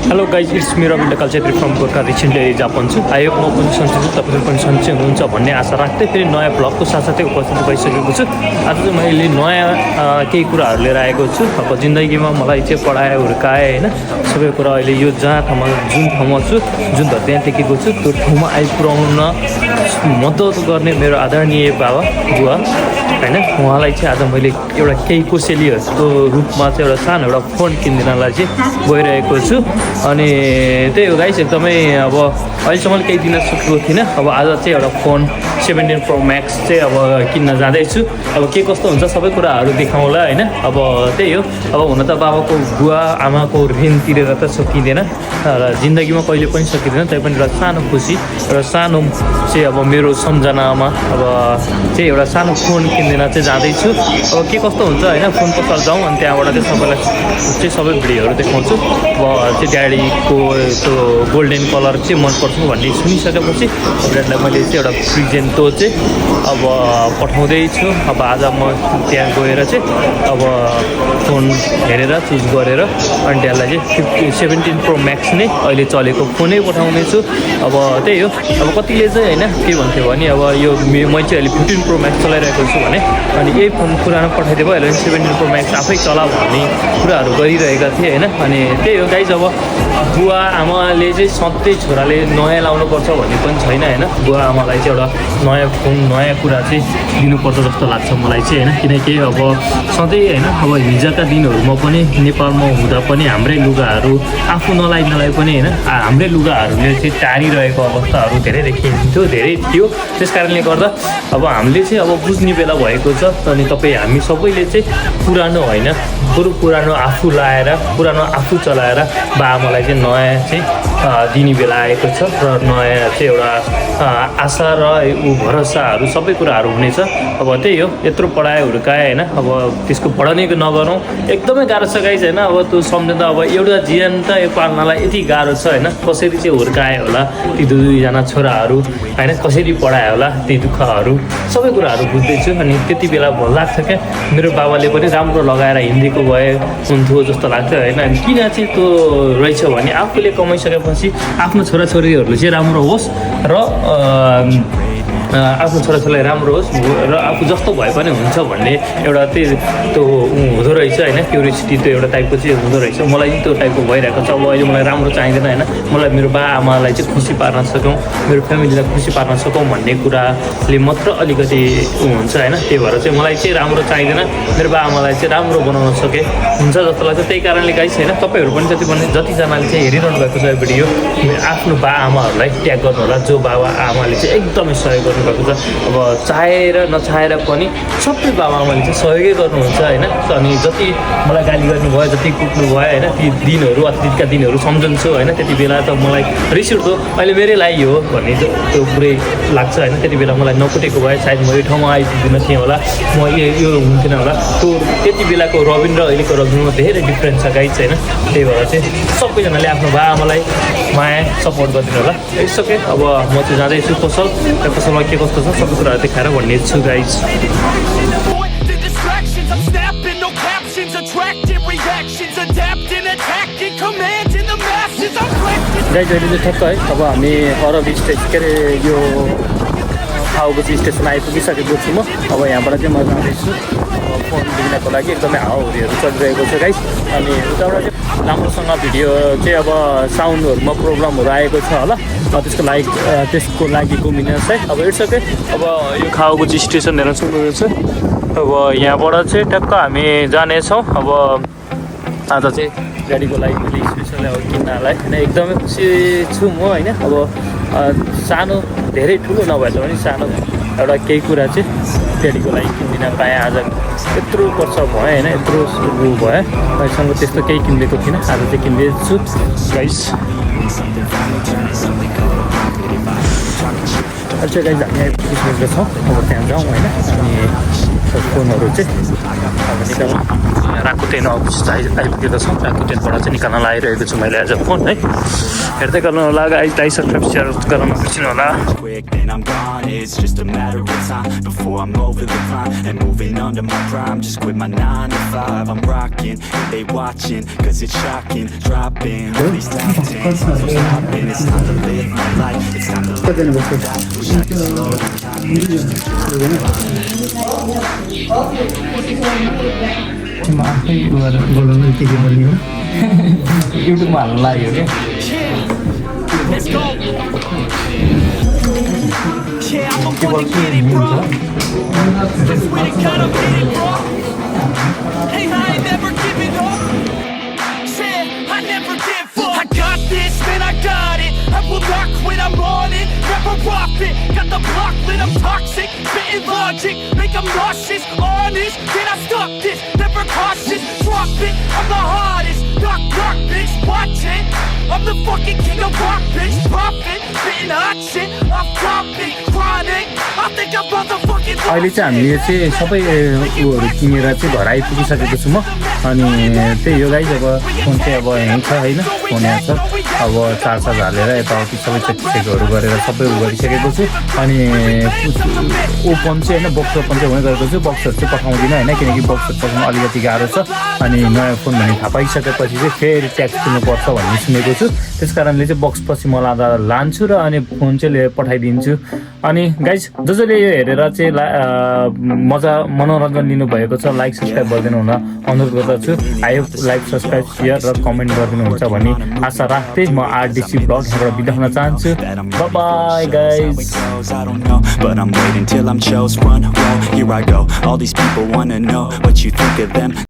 Hello guys it's me Ravindra Kalchhetri from Gorkha recently Japan छु। I hope म पनि सन्चै छु, तपाईँहरू पनि सन्चै हुनुहुन्छ भन्ने आशा राख्दै फेरि नयाँ ब्लगको साथसाथै उपस्थित भइसकेको छु। आज चाहिँ मैले नयाँ केही कुराहरू लिएर आएको छु। अब जिन्दगीमा मलाई चाहिँ पढाए हुर्काए होइन सबै कुरा अहिले यो जहाँ ठाउँमा जुन ठाउँमा छु, जुन धर्तीमा टेकेको छु त्यो ठाउँमा आइपुर्याउन मद्दत गर्ने मेरो आदरणीय बाबा बुवा होइन उहाँलाई चाहिँ आज मैले एउटा केही कोसेलीहरूको रूपमा चाहिँ एउटा सानो एउटा फोन किनिदिनलाई चाहिँ गइरहेको छु। अनि त्यही हो गाइस, एकदमै अब अहिलेसम्म केही दिन सकेको थिइनँ। अब आज चाहिँ एउटा फोन 17 Pro Max चाहिँ अब किन्न जाँदैछु। अब के कस्तो हुन्छ सबै कुराहरू देखाउँला होइन। अब त्यही हो, अब हुन त बाबाको बुवा आमाको ऋण तिरेर त सकिँदैन र जिन्दगीमा कहिले पनि सकिँदैन। तैपनि एउटा सानो खुसी एउटा सानो चाहिँ अब मेरो सम्झनामा अब चाहिँ एउटा सानो फोन किनिदिन चाहिँ जाँदैछु। अब के कस्तो हुन्छ होइन, फोन पसल जाउँ अनि त्यहाँबाट चाहिँ सबैलाई चाहिँ सबै भिडियोहरू देखाउँछु। अब चाहिँ ड्याडीको त्यो गोल्डन कलर चाहिँ मनपर्छ भन्ने सुनिसकेपछि ड्याडीलाई मैले चाहिँ एउटा प्रेजेन्ट चाहिँ अब पठाउँदैछु। अब आज म त्यहाँ गएर चाहिँ अब फोन हेरेर चुज गरेर अनि ड्याडीलाई चाहिँ 17 Pro Max नै अहिले चलेको फोनै पठाउनेछु। अब त्यही हो, अब कतिले चाहिँ होइन के भन्थ्यो भने अब यो मैले चाहिँ अहिले 15 Pro Max चलाइरहेको छु भने अनि यही फोन पुरानो पठाइदियो अहिले 17 Pro Max आफै चला भन्ने कुराहरू गरिरहेका थिएँ होइन। अनि त्यही हो गाइज, अब बुवा आमाले चाहिँ सधैँ छोराले नयाँ लाउनुपर्छ भन्ने पनि छैन होइन। बुवा आमालाई चाहिँ एउटा नयाँ फोन नयाँ कुरा चाहिँ दिनुपर्छ जस्तो लाग्छ मलाई चाहिँ होइन। किनकि अब सधैँ होइन अब हिजोका दिनहरूमा पनि नेपालमा हुँदा पनि हाम्रै लुगाहरू आफू नलाइ पनि होइन हाम्रै लुगाहरूले चाहिँ टारिरहेको अवस्थाहरू धेरै देखिन्थ्यो, धेरै थियो। त्यस कारणले गर्दा अब हामीले चाहिँ अब बुझ्ने बेला भएको छ। अनि हामी सबैले चाहिँ पुरानो होइन बरु पुरानो आफू लाएर पुरानो आफू चलाएर बाआमालाई चाहिँ नयाँ चाहिँ दिने बेला आएको छ र नयाँ चाहिँ एउटा आशा र भरोसाहरू सबै कुराहरू हुनेछ। अब त्यही हो, यत्रो पढाए हुर्काए होइन अब त्यसको बढाउनेको नगरौँ, एकदमै गाह्रो छ गाइज होइन। अब त्यो सम्झँदा अब एउटा जीवन त यो पाल्नलाई यति गाह्रो छ होइन। कसरी चाहिँ हुर्काए होला ती दुईजना छोराहरू होइन, कसरी पढायो होला ती दुःखहरू सबै कुराहरू बुझ्दैछु। अनि त्यति बेला भल लाग्छ क्या मेरो बाबाले पनि राम्रो लगाएर हिँडेको भए हुन्थ्यो जस्तो लाग्थ्यो होइन। अनि किन चाहिँ त्यो रहेछ भने आफूले कमाइसकेपछि आफ्नो छोराछोरीहरूले चाहिँ राम्रो होस् र आफ्नो छोराछोरीलाई राम्रो होस् र आफू जस्तो भए पनि हुन्छ भन्ने एउटा त्यो हुँदो रहेछ होइन। क्युरियोसिटी त्यो एउटा टाइपको चाहिँ हुँदो रहेछ। मलाई त्यो टाइपको भइरहेको छ। अब अहिले मलाई राम्रो चाहिँदैन होइन, मलाई मेरो बाआमालाई चाहिँ खुसी पार्न सकौँ, मेरो फ्यामिलीलाई खुसी पार्न सकौँ भन्ने कुराले मात्र अलिकति हुन्छ होइन। त्यही भएर चाहिँ मलाई चाहिँ राम्रो चाहिँदैन, मेरो बाआमालाई चाहिँ राम्रो बनाउन सके हुन्छ जस्तो लाग्छ। त्यही कारणले गाइस होइन तपाईँहरू पनि जतिजनाले चाहिँ हेरिरहनु भएको छ यो भिडियो आफ्नो बाआमाहरूलाई ट्याग गर्नु होला, जो बाबा आमाले चाहिँ एकदमै सहयोग गर्नु भएको छ। अब चाहेर नचाहेर पनि सबै बाबाआमाले चाहिँ सहयोगै गर्नुहुन्छ होइन। अनि जति मलाई गाली गर्नुभयो जति कुट्नु भयो होइन ती दिनहरू अतीतका दिनहरू सम्झन्छु होइन। त्यति बेला त मलाई रिस उठ्दो अहिले मेरै लागि हो भन्ने त्यो पुरै लाग्छ होइन। त्यति बेला मलाई नकुटेको भए सायद म यो ठाउँमा आइपुग्दिन थिएँ होला, म यो हुन्थेन होला। त्यो त्यति बेलाको रबिन र अहिलेको रबिनमा धेरै डिफ्रेन्स छ गाइज होइन। त्यही भएर चाहिँ सबैजनाले आफ्नो बाबाआमालाई माया सपोर्ट गरिदिनु होला। यसोके अब म चाहिँ जाँदैछु पसल, त्यो पसलमा के कस्तो छ सबै कुराहरू देखाएर भन्ने छु गाइज। गाइज अहिले चाहिँ ठक्क है अब हामी अरब स्टेसन के अरे यो खाउगुची स्टेसन आइपुगिसकेको छु म। अब यहाँबाट चाहिँ म जाँदैछु फोन लिनको लागि। एकदमै हावाहुरीहरू चलिरहेको छ गाइज। अनि उताबाट चाहिँ राम्रोसँग भिडियो चाहिँ अब साउन्डहरूमा प्रब्लमहरू आएको छ होला, त्यसको लागि गुमिनेस है। अब इट्स ओके। अब यो खाउगुची स्टेसन हेर्न सक्नुहुन्छ। अब यहाँबाट चाहिँ टक्क हामी जानेछौँ। अब आज चाहिँ गाडीको लागि मैले स्पेसल अब किन्नलाई होइन एकदमै खुसी छु म होइन। अब सानो धेरै ठुलो नभए पनि सानो एउटा केही कुरा चाहिँ गाडीको लागि किन्दिन पाएँ। आज यत्रो वर्ष भयो होइन, यत्रो भयो अहिलेसम्म त्यस्तो केही किनिदिएको थिइनँ, आज चाहिँ किन्दैछु गाइस। अहिले चाहिँ गाइस हामी आइपुगिसकेको छौँ। अब त्यहाँ जाउँ होइन। अनि फोनहरू चाहिँ अब निकाल्नु राकुटेन अफिस आइपुगेको छौँ राकुटेनबाट चाहिँ निकाल्न लागिरहेको छु मैले आज फोन है हेर्दै गर्नु होला गाइज लाइक सब्सक्राइब सेयर गर्न नबिर्सिनु होला quick, then I'm gone. It's just a matter of time before I'm over the climb and moving under my prime. Just quit my 9 to 5. I'm rocking, they watching, cause it's shocking. Dropping all these top 10s. So stopping, it's time to live my life. It's time to live my life. Wish I could slow म आफै बोलाउनु के बोल्ने हो युट्युबमा हाल्नु लाग्यो क्या Let's go. Yeah, I'm के gonna बोल्छु get it, bro. That's when it gotta get it, bro. Hey, I ain't never giving up. Yeah, I never give up. I got this, man, I got it. I will not quit, I'm on it. Never off it. Got the block lit, I'm toxic. Spitting logic, make them nauseous. Honest, can I stop this? Never cautious, drop it. I'm the hardest. Knock, knock, bitch, watch it. I'm the fucking king of rock, bitch. Profit, spitting hot shit. Off topic, chronic. I think I'm motherfucking अहिले चाहिँ हामीले चाहिँ सबै उयोहरू किनेर चाहिँ घर आइपुगिसकेको छु म अनि त्यही हो गाइज अब फोन चाहिँ अब यहीँ छ होइन फोन यहाँ छ अब चार्ज हालेर यताउति सबै चेकहरू गरेर सबै उ गरिसकेको छु अनि ओपन चाहिँ होइन बक्स ओपन चाहिँ हुने गरेको छु बक्सहरू चाहिँ पठाउँदिनँ होइन किनकि बक्सहरू पठाउनु अलिकति गाह्रो छ अनि नयाँ फोन भन्ने थाहा पाइसकेपछि चाहिँ फेरि ट्याक्स तिर्नुपर्छ भन्ने सुनेको छु त्यस कारणले चाहिँ बक्स पछि म लान्छु र अनि फोन चाहिँ लिएर पठाइदिन्छु अनि गाइज जसले यो हेरेर चाहिँ मजा मनोरञ्जन लिनुभएको छ लाइक सब्सक्राइब गरिदिनु हुन अनुरोध गर्दछु I hope like subscribe share र कमेन्ट गरिदिनुहुन्छ भन्ने आशा राख्दै म आरडिसी ब्लगबाट बिदा हुन चाहन्छु by guys I don't know, but I'm waiting till I'm chose. Front row, here I go. All these people wanna know what you think of them.